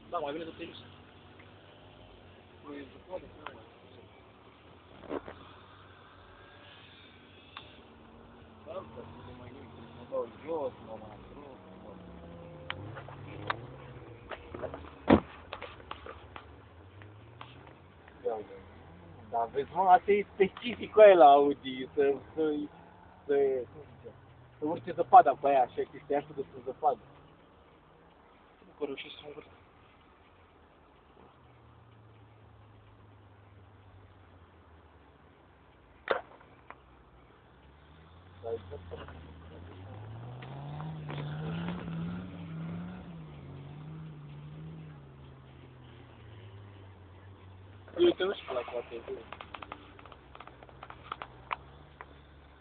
Da, mai bine să te duci. Păi, zăpadă, nu mai. Asta, nu mai nimic. Mă dau jos, mă mai într-un. Dar vezi, mă, asta e specific cu aia la Audi, să urce zăpada pe aia, așa, chestia asta despre zăpadă. Nu că reușești să mă vârst. Eu te nu știu la toate, e bine.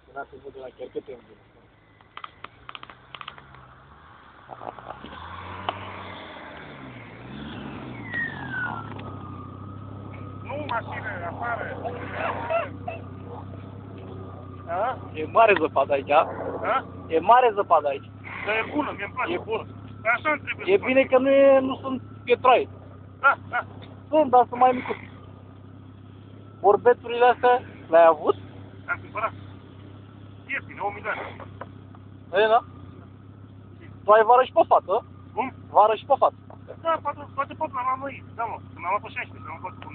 Când ați văzut la chiar câte îmi văd. Nu, mașină, afară! A? E mare zăpadă aici, a? Da? E mare zăpadă aici. Dar e bună, mi-e place. E bună. Așa îmi trebuie E să bine că nu sunt pietroaie. fac. Da. Sunt, dar sunt mai micuți. Borbețurile astea le-ai avut? Am cumpărat. Ieftine, 1 milioane. E, da? Tu ai vară și pe fată? Cum? Vară și pe fată. Da, poate pot la noi. Da, mă, când am luat pe 16, am luat cu